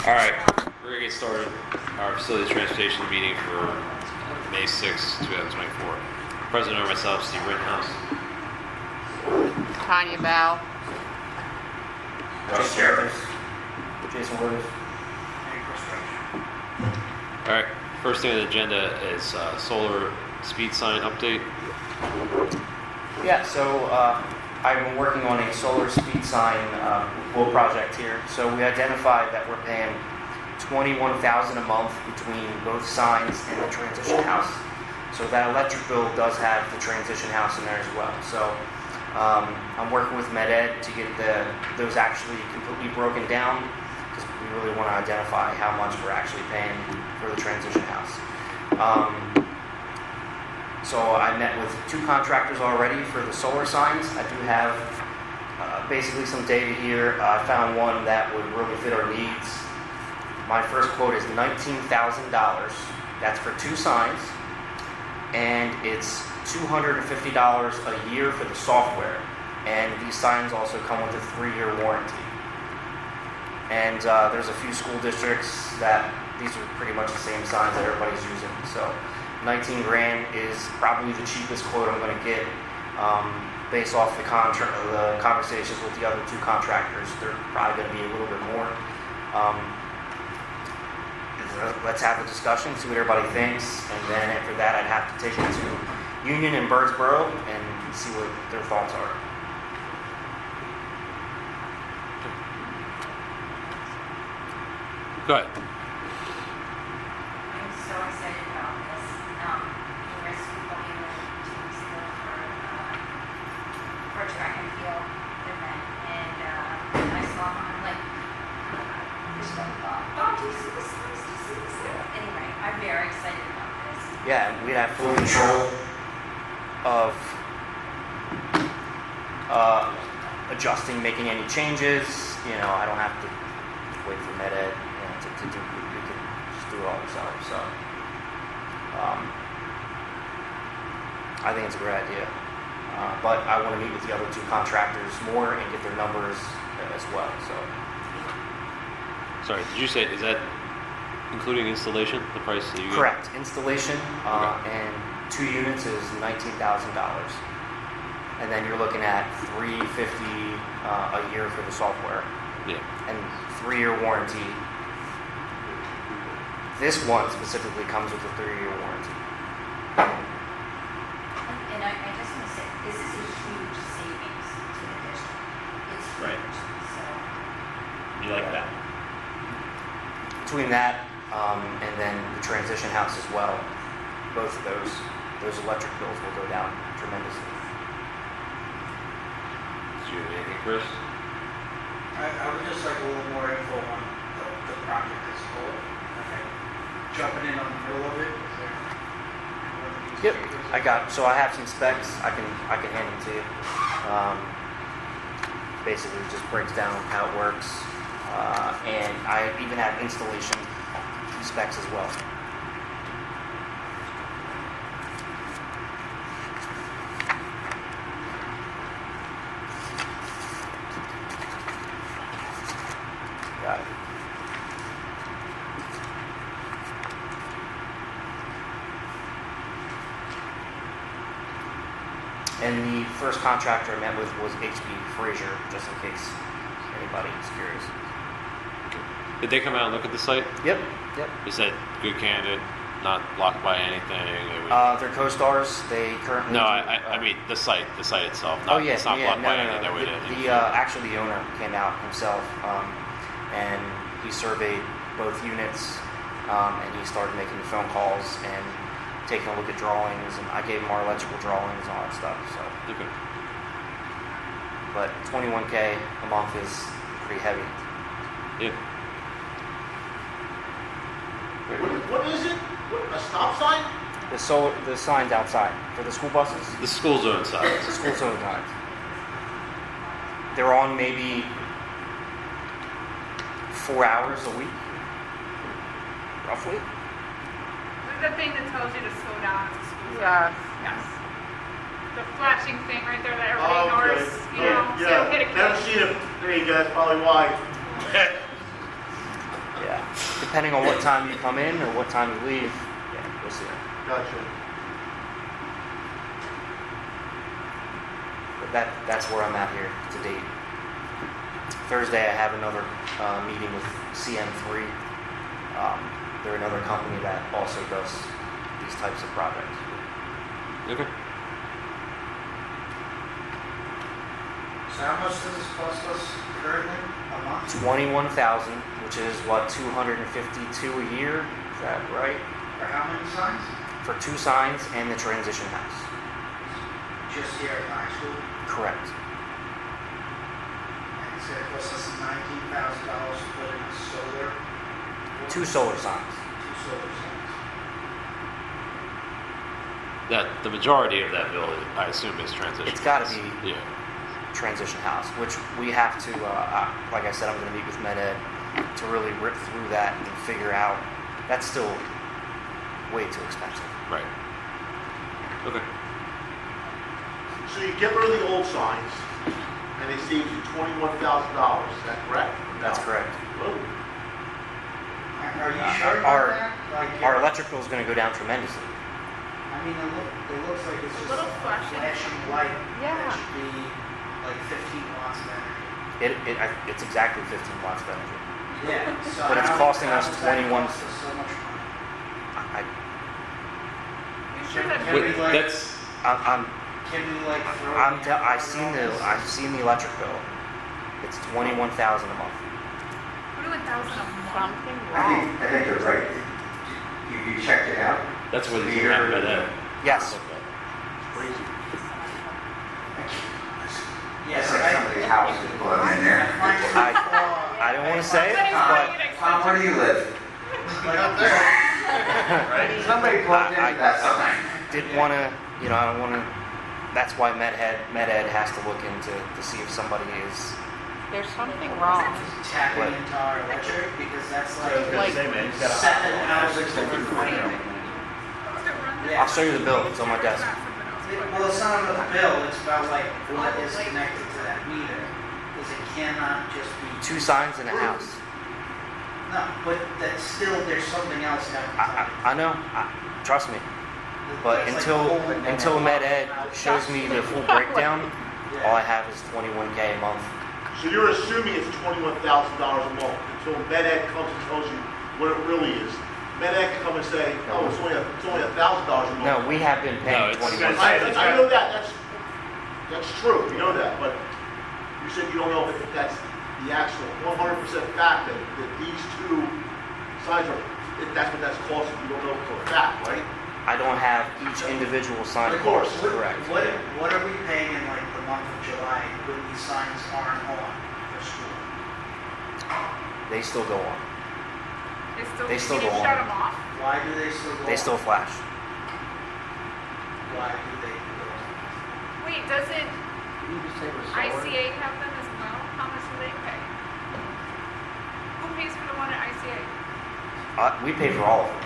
All right, we're gonna get started. Our facilities transportation meeting for May 6, 2024. President or myself, Steve Rittenhouse. Tanya Bell. Jason Harris. Jason Williams. All right, first thing on the agenda is solar speed sign update. Yeah, so I've been working on a solar speed sign whole project here. So we identified that we're paying $21,000 a month between both signs and the transition house. So that electric bill does have the transition house in there as well. So I'm working with MedEd to get those actually completely broken down, because we really want to identify how much we're actually paying for the transition house. So I met with 2 contractors already for the solar signs. I do have basically some data here. I found one that would really fit our needs. My first quote is $19,000. That's for 2 signs, and it's $250 a year for the software. And these signs also come with a 3-year warranty. And there's a few school districts that these are pretty much the same signs that everybody's using. So 19 grand is probably the cheapest quote I'm going to get, based off the conversations with the other 2 contractors. They're probably going to be a little bit more. Let's have a discussion, see what everybody thinks, and then after that I'd have to take it to Union and Birdsboro and see what their thoughts are. Go ahead. I'm so excited about this. We were speaking 2 weeks ago for a track and field event, and I saw him. I'm like, oh, do you see this? Do you see this? Anyway, I'm very excited about this. Yeah, and we'd have full control of adjusting, making any changes. You know, I don't have to wait for MedEd to do. We can just do it all ourselves. So, I think it's a great idea. But I want to meet with the other 2 contractors more and get their numbers as well. So, Sorry, did you say, is that including installation, the price that you get? correct. Installation Okay. and 2 units is $19,000, and then you're looking at $350 a year for the software. Yeah. And 3-year warranty. This one specifically comes with a 3-year warranty. And I just want to say, this is a huge savings to the district. It's huge. Right. So, You like that? Between that and then the transition house as well, both of those electric bills will go down tremendously. Do you have anything, Chris? I would just like a little more info on the project as a whole. Okay. Jumping in on the middle of it. Is there more than these Yep, papers? so I have some specs. I can hand them to you. Basically, it just breaks down how it works, and I even have installation specs as well. Got it. And the first contractor I met with was HB Frazier, just in case anybody is curious. Did they come out and look at the site? Yep. Is that good candidate, not blocked by anything? It was- They're co-stars. They currently. no, do, I mean the site itself. Not, Oh yes, it's not blocked by anything that no. we did. Actually, the owner came out himself, and he surveyed both units, and he started making the phone calls and taking a look at drawings, and I gave him our electrical drawings and all that stuff. So, Okay. but $21K a month is pretty heavy. Yeah. What is it? A stop sign? The signs outside for the school buses, The school zone side. the school zone signs. They're on maybe 4 hours a week, roughly. The thing that tells you to slow down at the school. Yes. Yes. The flashing thing right there that Oh, everybody okay. ignores, you know, so hit it Never quick. seen it. There you go. That's probably why. Yeah. depending on what time you come in or what time you leave, yeah, we'll see. Gotcha. But that's where I'm at here to date. Thursday, I have another meeting with CM3. They're another company that also does these types of projects. Okay. So how much does this cost us currently a month? 21,000, which is what, 252 a year? Is that right? For how many signs? For 2 signs and the transition house. Just here at the high school? Correct. And it's gonna cost us $19,000 to put in a solar. 2 solar signs. 2 solar signs. That the majority of that bill, I assume, is transition. It's got to be Yeah. transition house, which we have to, like I said, I'm going to meet with MedEd to really rip through that and figure out. That's still way too expensive. Right. Okay. So you get rid of the old signs, and they save you $21,000, is that correct? That's correct. Whoa. Are you sure Our- about that? Like, Our electric bill is going to go down tremendously. I mean, it looks like it's just Little a flashing. flashing light. Yeah. That should be like 15 watts of energy. It's exactly 15 watts of energy. Yeah. So But it's how- costing how us does that 21 cost us so much money? You sure that? Can we, like- That's I'm Can we like throw? I've seen the electric bill. It's 21,000 a month. 21,000 a month. Something I think you're right. You checked it out? that's what you have by that. Yes. Crazy. Yes, It's like somebody's house is blown in there. I don't want to say it, but Tom, where do you live? Like up there. Somebody plugged I- into that sign. didn't want to, I don't want to. That's why MedEd has to look into to see if somebody is. There's something wrong. Tapping What? into our electric because that's like Like- 7 hours of recording. Yeah. I'll show you the bill. It's on my desk. Well, it's not about the bill, it's about like what is connected to that meter. Because it cannot just be. 2 signs in a house. No, but that's still, there's something else happening. I know. Trust me. But until MedEd shows me the full breakdown, all I have is 21K a month. So you're assuming it's $21,000 a month until MedEd comes and tells you what it really is. MedEd can come and say, oh, it's only $1,000 a month. No, we have been No, paying it's- 21K. I know that, that's true, we know that, but you said you don't know if that's the actual 100% fact that these 2 signs are, if that's what that's costing, you don't know for a fact, right? I don't have each individual sign Of course. cost, correct. What are we paying in like the month of July when these signs aren't on for school? They still go on. They still go you on. shut them off? Why do they still go They on? still flash. Why do they go on? Wait, doesn't ICA have them as well? How much do they pay? Who pays for the one at ICA? We pay for all of them.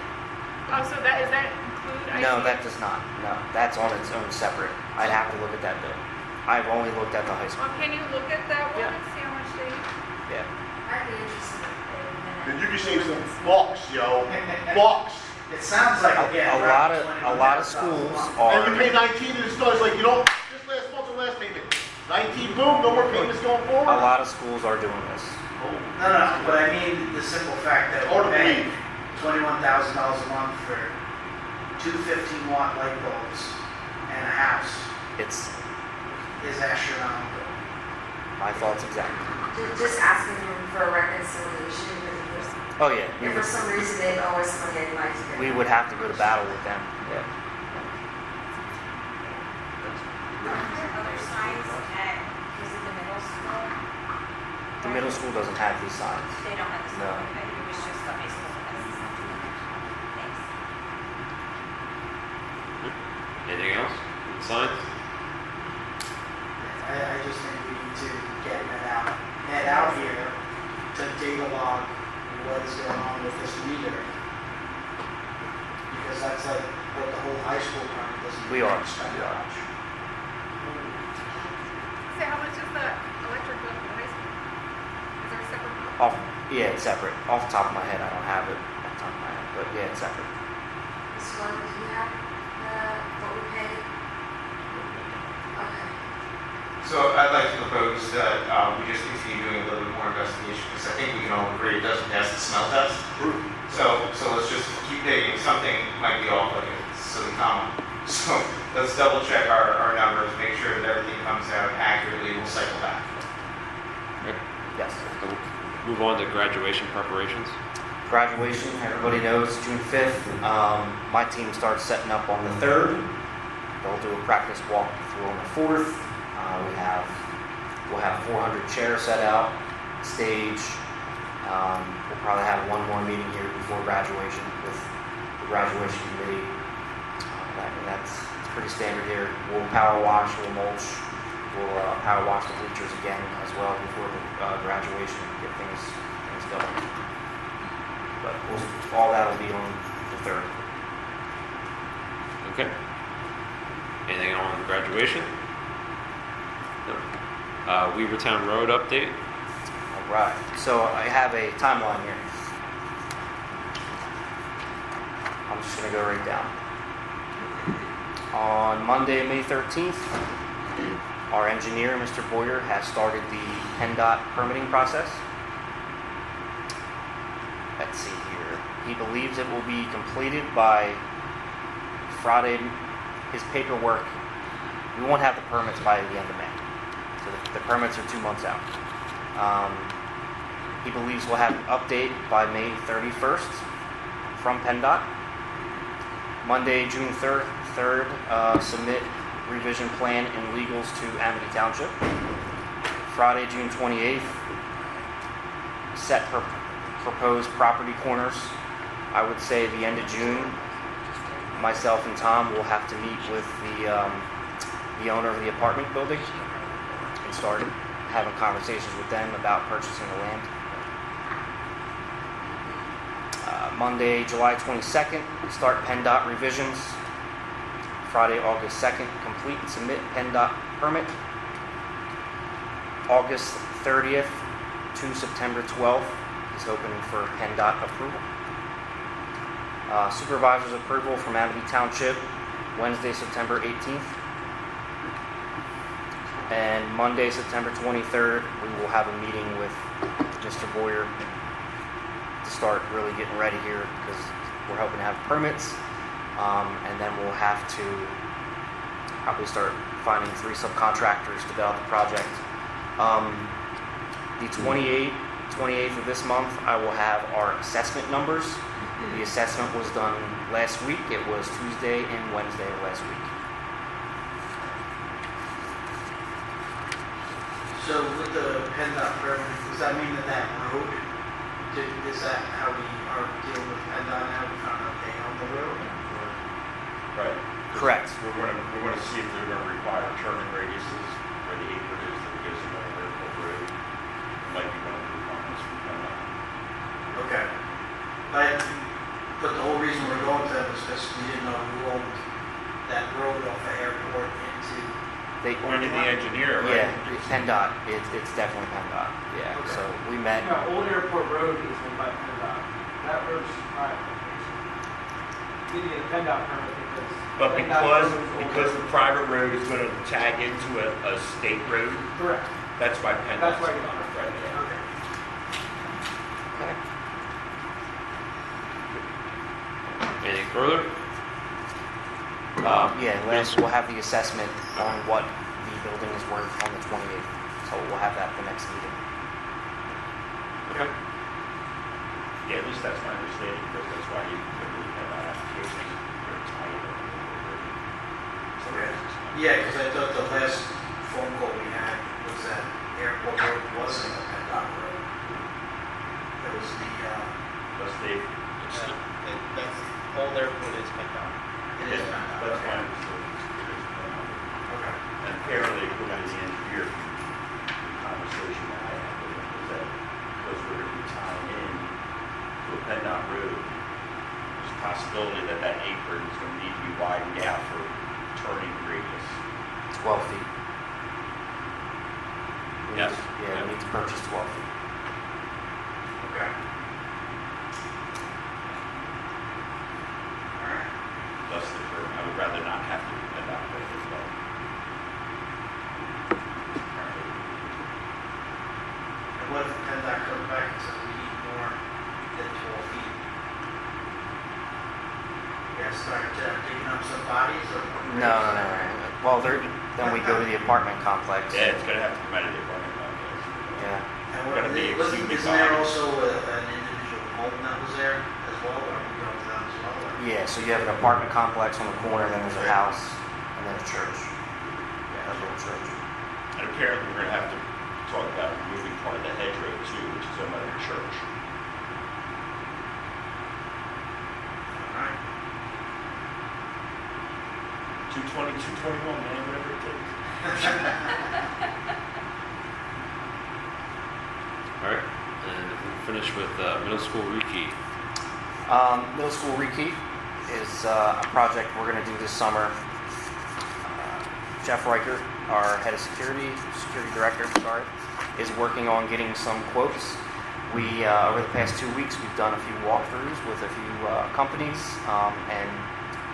Oh, so does that include ICA? No, that does not. No, that's on its own separate. I'd have to look at that bill. I've only looked at the high school. Well, can you look at that one Yeah. and see how much they? Yeah. I'd be interested in. Then you can save some bucks, yo, bucks. It sounds like, again, A lot of schools And you are. pay 19 and it starts like, this last month's the last payment. 19, boom, no more payments going forward. A lot of schools are doing this. No, but I mean the simple fact that Hard we're to paying believe. $21,000 a month for 2 15-watt light bulbs and a house It's is astronomical. my thoughts exactly. Just asking them for a reconciliation, because Oh yeah, if for some reason they owe us money, I'd like to get. we would have to go to battle with them. Yeah. Are there other signs at, is it the middle school? The middle school doesn't have these signs. They don't have this. No. Okay, it was just the high school that has something. Thanks. Anything else? Signs? I just think we need to get Ned out here to data log what is going on with this meter. Because that's like what the whole high school project doesn't. We are. expect We are. much. Say, how much is the electric bill for the high school? Is there a separate bill? Off Yeah, it's separate. Off the top of my head, I don't have it off the top of my head, but yeah, it's separate. Mr. Lund, do you have what we paid? Okay. So I'd like to propose that we just continue doing a little bit more investigation, because I think we can all agree it doesn't pass the smell test. So let's just keep digging. Something might be off, like a silly comma. So let's double check our numbers, make sure that everything comes out accurately. We'll cycle back. Yes. So we'll move on to graduation preparations. Graduation, everybody knows, June 5th. My team starts setting up on the 3rd. They'll do a practice walkthrough on the 4th. We'll have 400 chairs set out, stage. We'll probably have one more meeting here before graduation with the graduation committee. That's pretty standard here. We'll power wash, we'll mulch, we'll power wash the bleachers again as well before the graduation, get things going. But all that will be on the 3rd. Okay. Anything on graduation? No. Weavertown Road update. All right. So I have a timeline here. I'm just going to go right down. On Monday, May 13th, our engineer, Mr. Boyer, has started the PennDOT permitting process. Let's see here. He believes it will be completed by Friday. His paperwork, we won't have the permits by the end of May. So the permits are 2 months out. He believes we'll have an update by May 31st from PennDOT. Monday, June 3rd, submit revision plan and legals to Amity Township. Friday, June 28th, set proposed property corners. I would say the end of June, myself and Tom will have to meet with the owner of the apartment building and start having conversations with them about purchasing the land. Monday, July 22nd, start PennDOT revisions. Friday, August 2nd, complete and submit PennDOT permit. August 30th to September 12th is hoping for PennDOT approval. Supervisor's approval from Amity Township, Wednesday, September 18th. And Monday, September 23rd, we will have a meeting with Mr. Boyer to start really getting ready here, because we're hoping to have permits. And then we'll have to probably start finding 3 subcontractors to build out the project. The 28th of this month, I will have our assessment numbers. The assessment was done last week. It was Tuesday and Wednesday of last week. So with the PennDOT permit, does that mean that road, is that how we are dealing with PennDOT now? We found out they own the road? Right. Correct. We're going to see if they're going to require turning radiuses where the apron is that gives them an airport road. It might be one of the requirements from PennDOT. Okay. But the whole reason we're going to that is because we didn't know who owned that road off the airport into. According to the engineer, right? Yeah, it's PennDOT. It's definitely PennDOT. Yeah. Okay. So we met. Yeah, Old Airport Road is owned by PennDOT. That road's private. You need a PennDOT permit because. But PennDOT because the private road is going to tag into a state road, Correct. that's why PennDOT. That's why you don't have right there. Okay. Okay. Anything further? We'll have the assessment on what the building is worth on the 28th. So we'll have that at the next meeting. Okay. Yeah, at least that's my understanding, because that's why you really have that application. They're tight or Yeah, because I thought the last phone call we had was that Airport Road wasn't a PennDOT road. It was the, Plus they, That's all airport is PennDOT. it is PennDOT. that's why Okay. I'm still. Okay. And apparently, according to the engineer, the conversation that I had with him was that because we're going to be tying in to a PennDOT road, there's a possibility that that apron is going to need to be widened out for turning radius. 12 feet. Yes. We need to purchase 12 feet. Okay. All right. Plus the curb, I would rather not have to depend on it as well. And what if the PennDOT comes back and says we need more than 12 feet? You guys start digging up some bodies or? No. Well, then we go to the apartment complex. Yeah, it's gonna have to come out of the apartment complex. Yeah. And Gotta be isn't exhuming there bodies. also an individual home that was there as well, or are we going to them as well? or- Yeah, so you have an apartment complex on the corner, then there's a house, and then a church. Yeah, a little church. And apparently, we're gonna have to talk about moving part of the hedgerow too, which is owned by the church. All right. 220, 221, man, whatever it takes. All right, and we'll finish with middle school rekey. Middle school rekey is a project we're going to do this summer. Jeff Reicher, our head of security director, is working on getting some quotes. We, over the past 2 weeks, we've done a few walkthroughs with a few companies and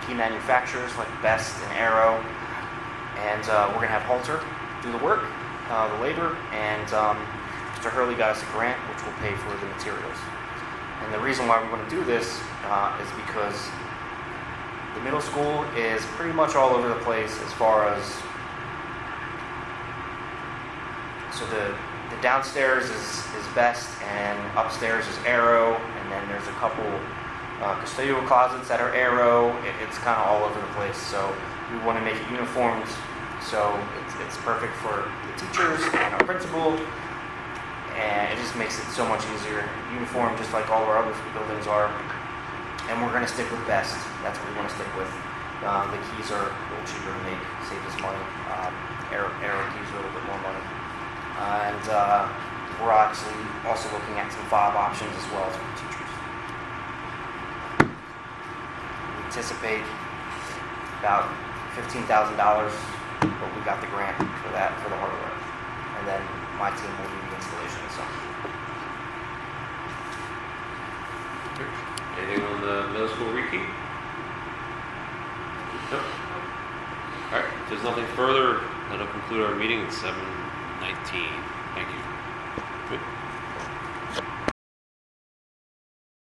key manufacturers like Best and Arrow. And we're going to have Halter do the work, the labor, and Mr. Hurley got us a grant which will pay for the materials. And the reason why we want to do this is because the middle school is pretty much all over the place as far as, so the downstairs is Best and upstairs is Arrow, and then there's a couple custodial closets that are Arrow. It's kind of all over the place, so we want to make it uniformed, so it's perfect for the teachers and our principal. And it just makes it so much easier. Uniform, just like all our other buildings are. And we're going to stick with Best. That's what we want to stick with. The keys are a little cheaper to make, save us money. Arrow keys are a little bit more money. And we're actually also looking at some fob options as well as for the teachers. We anticipate about $15,000, but we got the grant for that, for the hardware. And then my team will do the installation. So. Anything on the middle school rekey? No. All right, if there's nothing further, that'll conclude our meeting at 7:19. Thank you. Good.